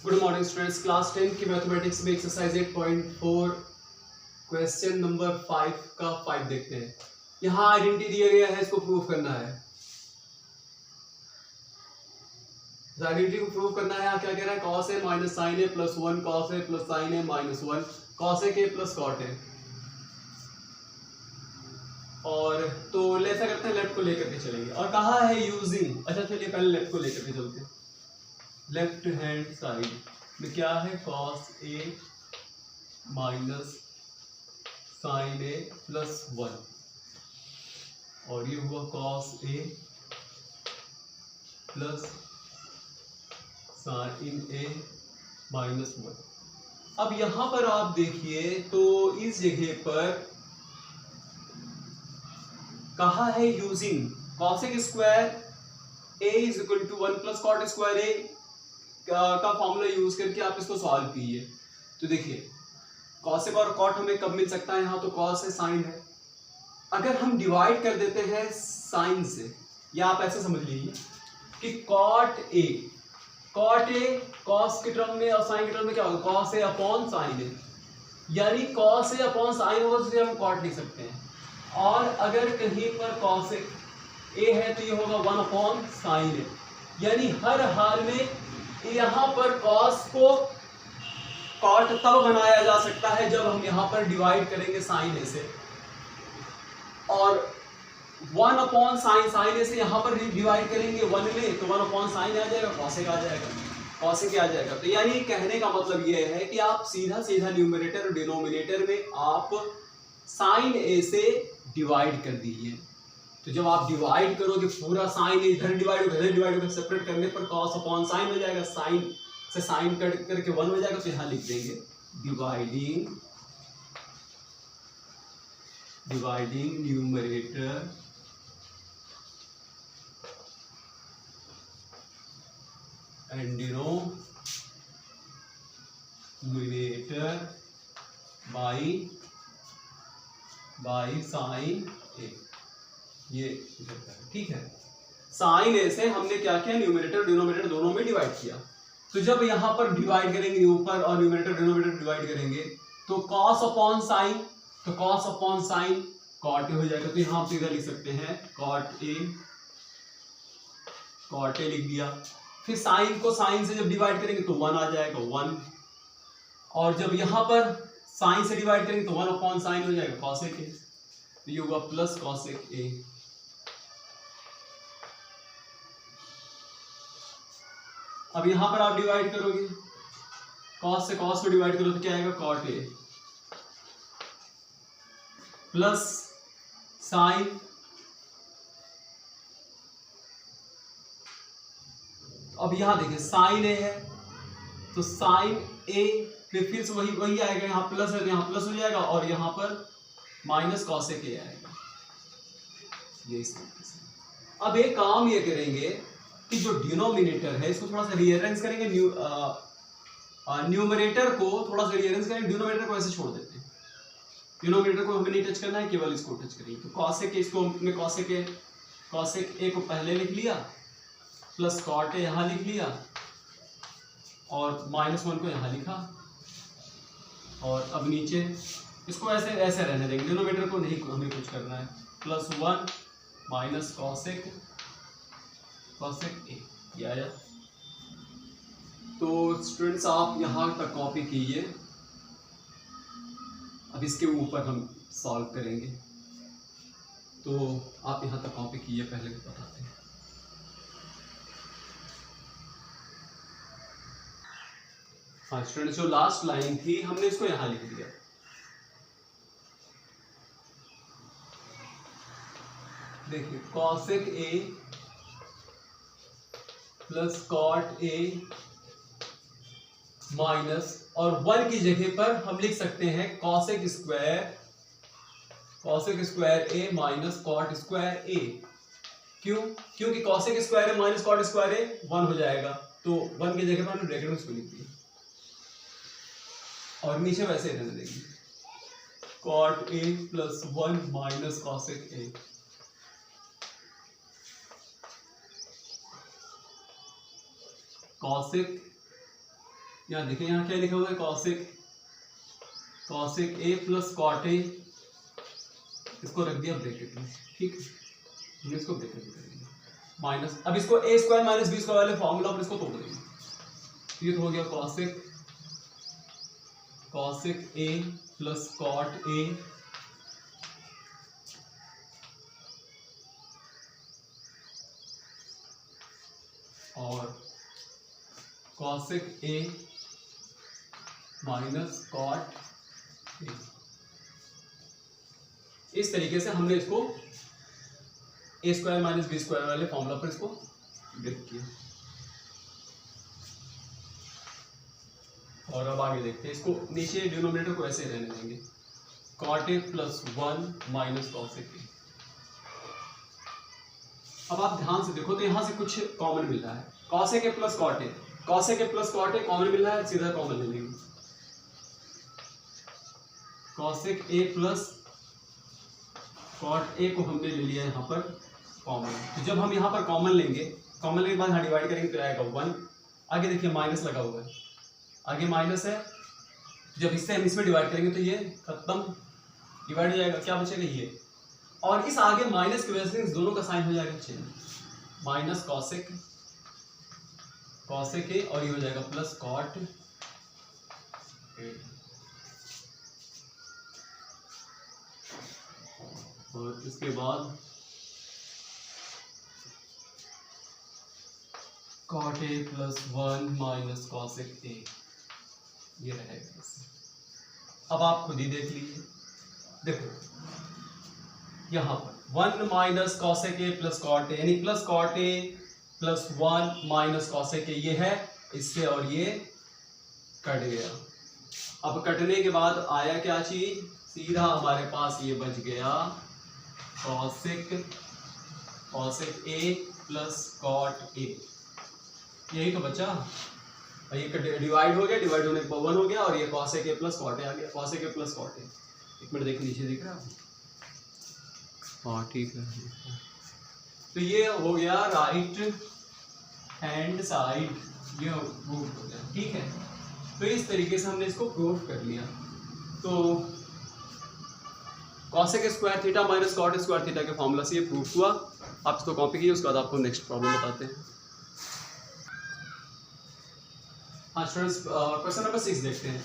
Good morning students, class 10 की mathematics में exercise 8.4 question number 5 का 5 देखते हैं। यहाँ आइडेंटिटी दिया गया है, इसको प्रूव करना है। आइडेंटिटी को प्रूव करना है। यहाँ क्या कह रहा है, cos a minus sine A plus 1 cos a plus sine A minus 1 cos a के प्लस cot a। और तो ऐसा करते हैं, लेफ्ट को लेकर के चलेंगे और कहा है यूजिंग। अच्छा चलिए पहले लेफ्ट को लेकर के चलते हैं। लेफ्ट हैंड साइड में क्या है, cos a minus sine A plus 1 और ये हुआ cos a plus sine A minus 1। अब यहां पर आप देखिए तो इस जगह पर कहा है using cosec square a is equal to 1 plus cot square a का फॉर्मूला यूज करके आप इसको सॉल्व कीजिए। तो देखिए cosec और cot हमें कब मिल सकता है, यहाँ तो cos है साइन है। अगर हम डिवाइड कर देते हैं साइन से, या आप ऐसे समझ लीजिए कि cot a cos के टर्म में और साइन के टर्म में क्या होगा, cos a upon sine A, यानी cos a अपॉन साइन होगा तो हम cot लिख सकते हैं। और अगर कहीं पर cos a है तो ये होगा 1 अपॉन साइन ए, यानी हर हाल में यहाँ पर cos को cot तब बनाया जा सकता है जब हम यहाँ पर डिवाइड करेंगे साइन ए से, और 1 अपॉन साइन ए से यहाँ पर डिवाइड करेंगे 1 में तो 1 अपॉन साइन आ जाएगा, cosec आ जाएगा, cosec आ जाएगा। तो यानी कहने का मतलब ये है कि आप सीधा सीधा न्यूमरेटर और डिनोमिनेटर में आप साइन ए से डिवाइड कर दीजिए। तो जब आप डिवाइड करोगे पूरा साइन इधर डिवाइड होगा, इधर डिवाइड होगा, सेपरेट करने पर cos अपॉन साइन हो जाएगा, साइन से साइन कट करके 1 हो जाएगा। तो यहाँ लिख देंगे dividing numerator and denominator by sine A. ये ठीक है, साइन ए से हमने क्या किया, न्यूमरेटर डिनोमिनेटर दोनों में डिवाइड किया। तो जब यहां पर डिवाइड करेंगे ऊपर और न्यूमरेटर डिनोमिनेटर डिवाइड करेंगे तो cos अपॉन साइन, तो cos अपॉन साइन cot ए हो जाएगा। तो यहां आप सीधा लिख सकते हैं cot ए लिख दिया। फिर साइन को साइन से जब डिवाइड करेंगे तो 1 आ जाएगा 1, और जब यहां पर साइन से डिवाइड करेंगे तो 1 अपॉन साइन हो जाएगा cosec ए, तो ये होगा प्लस cosec ए। अब यहां पर आप डिवाइड करोगे, cos से cos को डिवाइड करो तो क्या आएगा, cot a प्लस साइन, अब यहां देखिए साइन ए है तो साइन ए, फिर से वही आएगा, यहाँ प्लस है तो यहाँ प्लस हो जाएगा, और यहाँ पर माइनस cosec ए आएगा। ये इस तरीके से। अब एक काम ये करेंगे कि जो डिनोमिनेटर है इसको थोड़ा सा रीअरेंज करेंगे, न्यूमरेटर को थोड़ा सा रीअरेंज करेंगे, डिनोमिनेटर को ऐसे छोड़ देते हैं। डिनोमिनेटर को हमें नहीं टच करना है, केवल इसको टच करेंगे। तो cosec इसको हमने cosec ए को पहले लिख लिया, प्लस cot ए यहाँ लिख लिया, और माइनस 1 को यहाँ लिखा, और अब नीचे इसको ऐसे ऐसे रहने देंगे, डिनोमिनेटर को नहीं हमें कुछ करना है। प्लस 1 माइनस cosec ए, ये आया। तो स्टूडेंट्स आप यहाँ तक कॉपी कीजिए, अब इसके ऊपर हम सॉल्व करेंगे। तो आप यहाँ तक कॉपी कीजिए, पहले बताते हैं। हाँ स्टूडेंट्स, जो लास्ट लाइन थी हमने इसको यहाँ लिख दिया। देखिए cosec ए प्लस cot ए माइनस, और 1 की जगह पर हम लिख सकते हैं cosec स्क्वायर ए माइनस cot स्क्वायर ए। क्यों? क्योंकि cosec स्क्वायर ए माइनस cot स्क्वायर ए 1 हो जाएगा, तो 1 की जगह पर हमने ब्रैकेट में इसको लिख दिया, और नीचे वैसे रहने देंगे cot A plus 1 minus cosec A. cosec यहाँ देखिए, यहाँ क्या लिखा हुआ है, cosec A plus cot A, इसको रख दिया ब्रैकेट में, ठीक है, हमने इसको ब्रैकेट में कर दिया माइनस, अब इसको A square minus B square वाले फॉर्मूला पर इसको तोड़ देंगे, तो ये तो हो गया cosec A plus cot A और cosec A minus cot A. इस तरीके से हमने इसको A square minus B square वाले फॉर्मूला पर इसको ब्रेक किया। और अब आगे देखते हैं, इसको नीचे डिनोमिनेटर को ऐसे रहने देंगे, cot A plus 1 minus cosec A. अब आप ध्यान से देखो तो यहां से कुछ कॉमन मिल रहा है, cosec A plus cot A, cosec A plus cot A common मिल रहा है, सीधा कॉमन ले लेंगे, cosec A plus cot A को हमने ले लिया यहाँ पर कॉमन। तो जब हम यहाँ पर कॉमन लेंगे, कॉमन लेने के बाद यहाँ डिवाइड करेंगे तो आएगा 1, आगे देखिए माइनस लगा हुआ है, आगे माइनस है, जब इससे हम इसमें डिवाइड करेंगे तो ये खत्म, डिवाइड हो जाएगा, क्या बचेगा ये, और इस आगे माइनस की वजह से इस दोनों का साइन हो जाएगा चेंज, माइनस कॉसेक ए और ये हो जाएगा प्लस कॉट ए। और इसके बाद cot A plus 1 minus cosec A, ये रहेगा। अब आप खुद ही देख लीजिए, देखो यहाँ पर 1 minus cosec A plus cot A, यानी plus cot A plus 1 minus cosec A, ये है इससे और ये कट गया। अब कटने के बाद आया क्या चीज, सीधा हमारे पास ये बच गया cosec A plus cot A, यही तो बचा। और ये डिवाइड हो गया, डिवाइड होने के बाद 1 हो गया और ये cosec A plus cot A आ गया, cosec A plus cot A. एक मिनट देखिए नीचे दिख रहा है, हाँ ठीक है। तो ये हो गया राइट हैंड साइड, ये प्रूव हो गया, ठीक है। तो इस तरीके से हमने इसको प्रूव कर लिया। तो cosec square theta minus cot square theta के फॉर्मूला से ये प्रूव हुआ। आप इसको कॉपी कीजिए, उसके बाद आपको नेक्स्ट प्रॉब्लम बताते हैं। हाँ स्टूडेंट्स, क्वेश्चन नंबर 6 देखते हैं।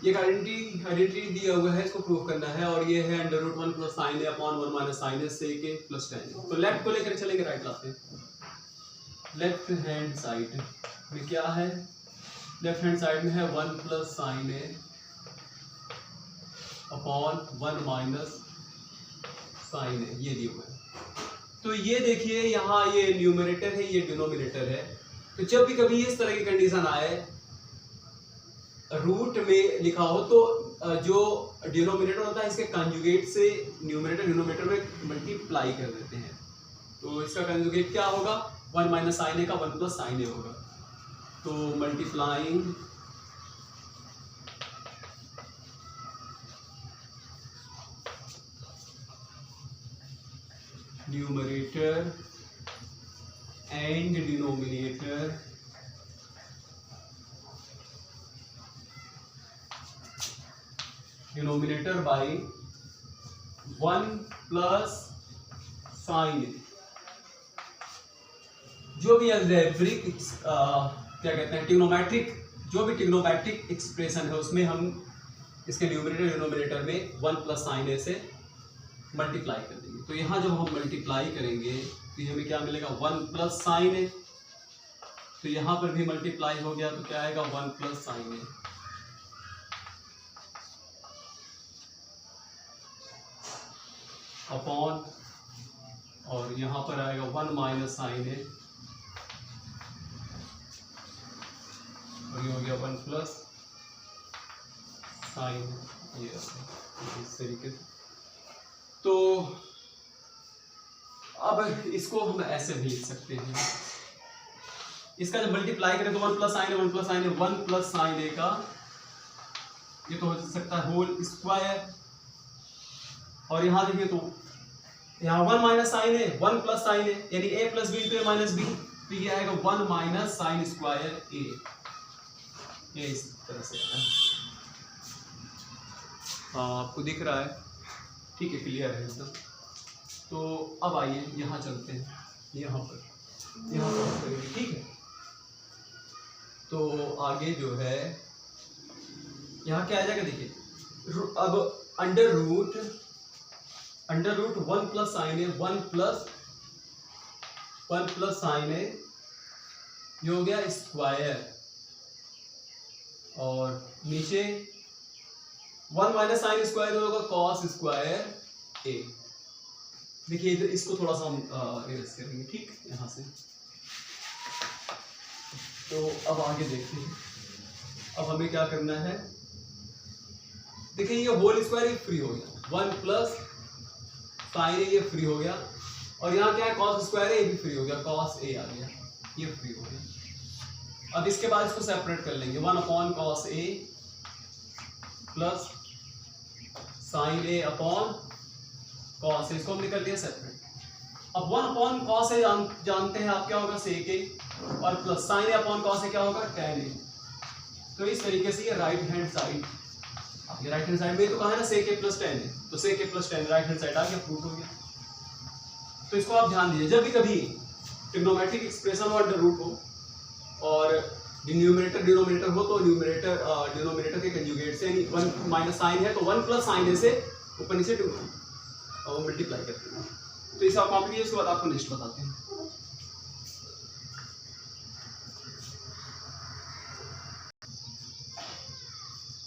ये आइडेंटिटी दिया हुआ है, इसको प्रूव करना है, और ये है √1 plus sine A upon 1 minus sine A sec A plus tan। तो लेफ्ट को लेकर चलेंगे, राइट लाते हैं। लेफ्ट हैंड साइड में क्या है, लेफ्ट हैंड साइड में है 1 plus sine A upon 1 minus sine A, ये दिया हुआ है। तो ये देखिए यहाँ ये न्यूमरेटर है, ये डिनोमिनेटर है। तो जब भी कभी इस तरह की कंडीशन आए, रूट में लिखा हो, तो जो डिनोमिनेटर होता है इसके कंजुगेट से न्यूमरेटर डिनोमिनेटर में मल्टीप्लाई कर देते हैं। तो इसका कंजुगेट क्या होगा, 1 माइनस साइन ए का 1 प्लस साइन ए होगा। तो multiplying numerator and denominator by 1 plus sine A. जो भी अलजेब्रिक क्या कहते हैं, ट्रिग्नोमेट्रिक, जो भी ट्रिग्नोमेट्रिक एक्सप्रेशन है उसमें हम इसके न्यूमरेटर डिनोमिनेटर में 1 प्लस साइन ए से मल्टीप्लाई कर देंगे। तो यहाँ जब हम मल्टीप्लाई करेंगे तो हमें क्या मिलेगा, 1 प्लस साइन ए। तो यहाँ पर भी मल्टीप्लाई हो गया, तो क्या आएगा 1 प्लस साइन ए अपॉन, और यहाँ पर आएगा 1 माइनस साइन ए, और ये हो गया 1 प्लस साइन, ये इस तरीके से। तो अब इसको हम ऐसे भी लिख सकते हैं, इसका जब मल्टीप्लाई करें तो 1 plus sine A, 1 plus sine A, 1 plus sine ए का ये तो हो सकता है होल स्क्वायर, और यहाँ देखिए तो यहाँ 1 minus sine A, 1 plus sine A, यानी a plus B into A minus B, तो ये आएगा 1 माइनस साइन स्क्वायर ए। ये इस तरह से है। हाँ आपको दिख रहा है, ठीक है, क्लियर है एकदम। तो अब आइए यहाँ चलते हैं, यहाँ पर करेंगे, ठीक है। तो आगे जो है यहाँ क्या आ जाएगा, देखिए अब अंडर रूट 1 प्लस साइन है, 1 प्लस साइन है, ये हो गया स्क्वायर, और नीचे 1 माइनस साइन स्क्वायर होगा कॉस स्क्वायर ए। देखिए इधर इसको थोड़ा सा हम इरेज करेंगे, ठीक, यहाँ से। तो अब आगे देखते हैं, अब हमें क्या करना है। देखिए ये होल स्क्वायर ये फ्री हो गया, 1 प्लस साइन ए ये फ्री हो गया, और यहाँ क्या है कॉस स्क्वायर है, ये भी फ्री हो गया, कॉस ए आ गया, ये फ्री हो गया। अब इसके बाद इसको सेपरेट कर लेंगे, 1 upon cos A plus sine A upon cos A, इसको हमने कर लिया सेपरेट। अब 1 अपॉन कॉस ए जानते हैं आप क्या होगा, सेक ए, और plus sine A upon cos A क्या होगा, टैन ए। तो इस तरीके से ये राइट हैंड साइड, ये राइट हैंड साइड में तो कहा है ना सेक ए प्लस टैन ए, तो sec A plus tan right hand side आ गया, प्रूफ हो गया। तो इसको आप ध्यान दीजिए, जब भी कभी ट्रिग्नोमेट्रिक एक्सप्रेशन हो अंडर रूट हो और न्यूमरेटर डिनोमिनेटर हो, तो न्यूमरेटर डिनोमिनेटर के कंजुगेट से 1 माइनस साइन है तो 1 प्लस साइन ए से ऊपर नीचे मल्टीप्लाई करते हैं। तो इसे आप कॉपी कीजिए, उसके बाद आपको नेक्स्ट बताते हैं।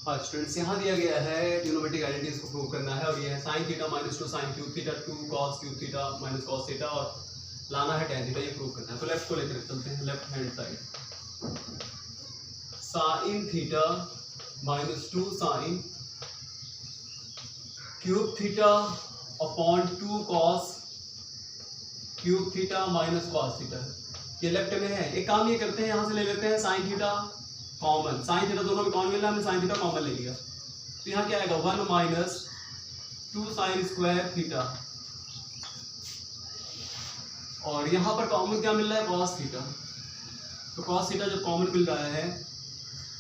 हाँ स्टूडेंट्स, यहाँ दिया गया है ट्रिग्नोमेट्रिक आइडेंटिटीज को प्रूव करना है, और ये है sine theta minus 2 sine cube theta 2 cos cube theta minus cos theta, और लाना है टैन थीटा, ये प्रूव करना है। तो लेफ्ट को लेकर चलते हैं, left hand side, sine theta minus 2 sine cube theta upon 2 cos cube theta minus cos theta, ये लेफ्ट में है। एक काम ये करते हैं, यहाँ से ले लेते हैं sine theta common, sine theta दोनों में कॉमन मिल रहा है, हमने साइन थीटा कॉमन ले लिया, तो यहाँ क्या आएगा 1 माइनस 2 साइन स्क्वायर थीटा, और यहाँ पर कॉमन क्या मिल रहा है, कॉस थीटा। तो कॉस थीटा जब कॉमन मिल रहा है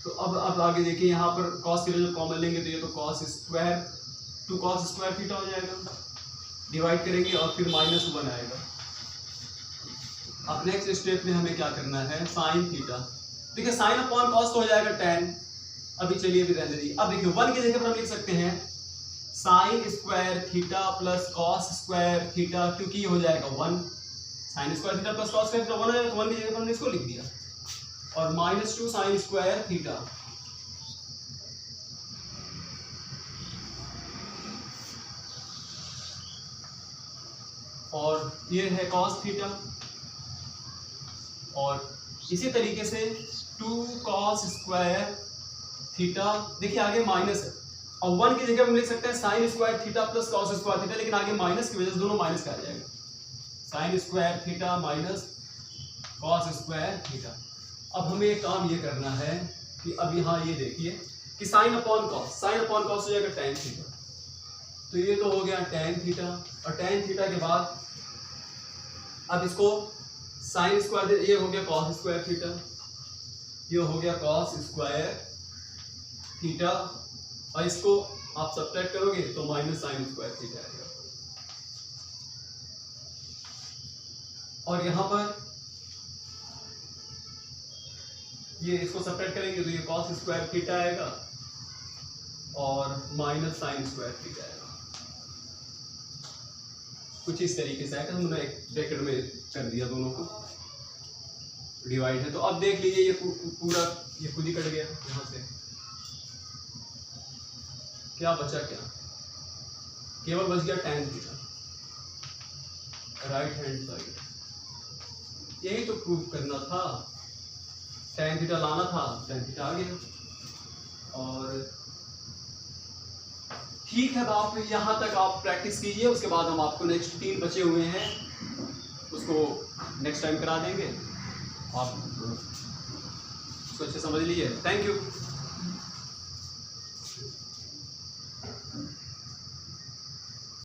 तो अब आगे देखिए, यहाँ पर कॉस थीटा जब कॉमन लेंगे तो ये तो cos square 2 cos square theta हो जाएगा, डिवाइड करेंगे और फिर -1 आएगा। अब नेक्स्ट स्टेप में हमें क्या करना है, साइन थीटा, देखिए साइन अपॉन कॉस तो हो जाएगा टैन, अभी चलिए अभी रहने दीजिए। अब देखिए 1 की जगह पर हम लिख सकते हैं sine square theta plus cos square theta, क्योंकि ये हो जाएगा 1, sine square theta plus cos square theta 1 हो जाएगा, तो 1 की जगह पर हमने इसको लिख दिया, और -2 साइन स्क्वायर थीटा, और ये है कॉस थीटा, और इसी तरीके से 2 कॉस स्क्वायर थीटा, देखिए आगे माइनस है, और 1 की जगह हम लिख सकते हैं sine square theta plus cos square theta, लेकिन आगे माइनस की वजह से दोनों माइनस का आ जाएगा, sine square theta minus cos square theta. अब हमें एक काम ये करना है कि अब यहाँ ये देखिए कि साइन अपॉन कॉस हो जाएगा टैन थीटा, तो ये तो हो गया टैन थीटा, और टैन थीटा के बाद अब इसको साइन स्क्वायर, ये हो गया कॉस स्क्वायर थीटा, ये हो गया कॉस स्क्वायर थीटा, और इसको आप सब्ट्रैक्ट करोगे तो माइनस साइन स्क्वायर थीटा आएगा, और यहाँ पर ये इसको सब्ट्रैक्ट करेंगे तो ये कॉस स्क्वायर थीटा आएगा और माइनस साइन स्क्वायर थीटा आएगा, कुछ इस तरीके से आएगा। हमने एक ब्रैकेट में कर दिया, दोनों को डिवाइड है। तो अब देख लीजिए ये पूरा ये खुद ही कट गया, यहाँ से क्या बचा, क्या केवल बच गया tan theta right hand side. यही तो प्रूव करना था, टैन थीटा लाना था, टैन थीटा आ गया। और ठीक है, आप यहाँ तक आप प्रैक्टिस कीजिए, उसके बाद हम आपको नेक्स्ट 3 बचे हुए हैं उसको नेक्स्ट टाइम करा देंगे, आप उसको अच्छे समझ लीजिए। Thank you.